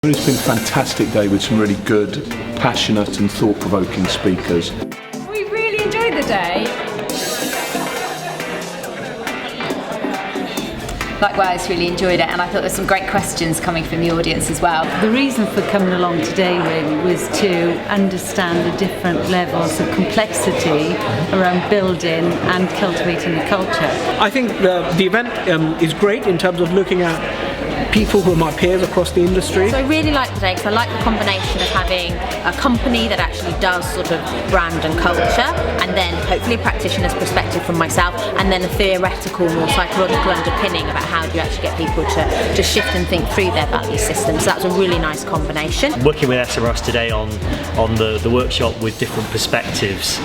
It's been a fantastic day with some really good, passionate and thought-provoking speakers. We really enjoyed the day. Likewise, really enjoyed it, and I thought there were some great questions coming from the audience as well. The reason for coming along today really was to understand the different levels of complexity around building and cultivating a culture. I think the event is great in terms of looking at people who are my peers across the industry. So I really like the day because I like the combination of having a company that actually does sort of brand and culture, and then hopefully a practitioner's perspective from myself, and then a theoretical, more psychological underpinning about how do you actually get people to shift and think through their value system. So that was a really nice combination. Working with SMRS today on the workshop with different perspectives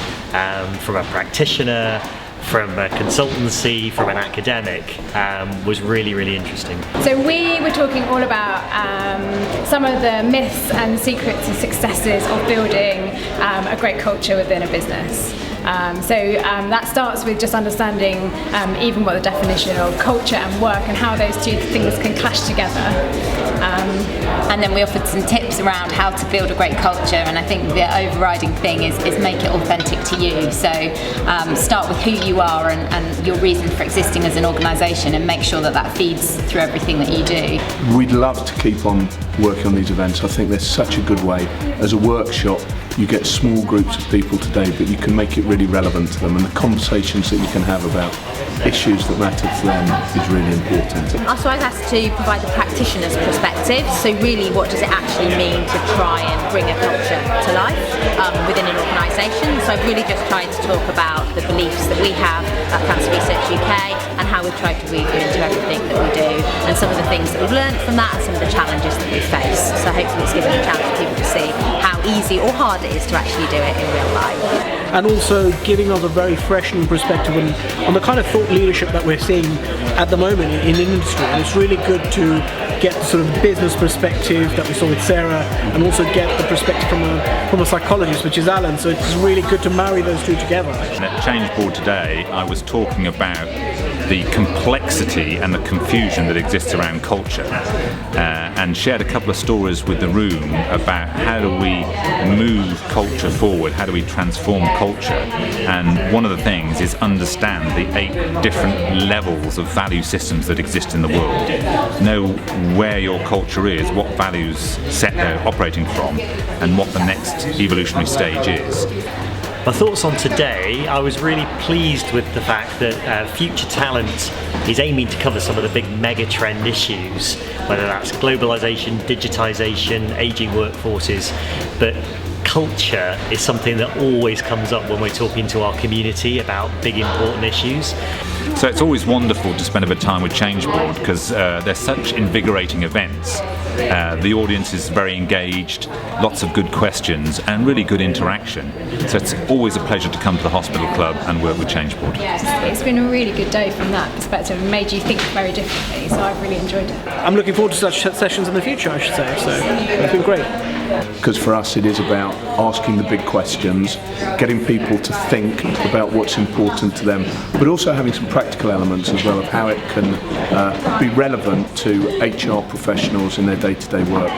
from a practitioner, from a consultancy, from an academic, was really, really interesting. So we were talking all about some of the myths and secrets and successes of building a great culture within a business. That starts with just understanding even what the definition of culture and work and how those two things can clash together. And then we offered some tips around how to build a great culture, and I think the overriding thing is make it authentic to you. So start with who you are and your reason for existing as an organisation, and make sure that feeds through everything that you do. We'd love to keep on working on these events. I think they're such a good way. As a workshop, you get small groups of people today, but you can make it really relevant to them, and the conversations that you can have about issues that matter to them is really important. So I was asked to provide the practitioner's perspective, so really what does it actually mean to try and bring a culture to life within an organisation. So I've really just tried to talk about the beliefs that we have at Cancer Research UK and how we've tried to weave them into everything that we do, and some of the things that we've learned from that and some of the challenges that we face. So hopefully it's given a chance for people to see how easy or hard it is to actually do it in real life. And also giving us a very fresh new perspective on the kind of thought leadership that we're seeing at the moment in industry. And it's really good to get the sort of business perspective that we saw with Sarah, and also get the perspective from a psychologist, which is Alan. So it's really good to marry those two together. At Change Board today, I was talking about the complexity and the confusion that exists around culture, and shared a couple of stories with the room about how do we move culture forward, how do we transform culture. And one of the things is understand the 8 different levels of value systems that exist in the world. Know where your culture is, what values set they're operating from, and what the next evolutionary stage is. My thoughts on today, I was really pleased with the fact that Future Talent is aiming to cover some of the big mega trend issues, whether that's globalisation, digitisation, ageing workforces, but culture is something that always comes up when we're talking to our community about big important issues. So it's always wonderful to spend a bit of time with Change Board because they're such invigorating events. The audience is very engaged, lots of good questions and really good interaction. So it's always a pleasure to come to the Hospital Club and work with Change Board. It's been a really good day from that perspective and made you think very differently, so I've really enjoyed it. I'm looking forward to such sessions in the future, I should say. So it's been great. Because for us it is about asking the big questions, getting people to think about what's important to them, but also having some practical elements as well of how it can be relevant to HR professionals in their day-to-day work.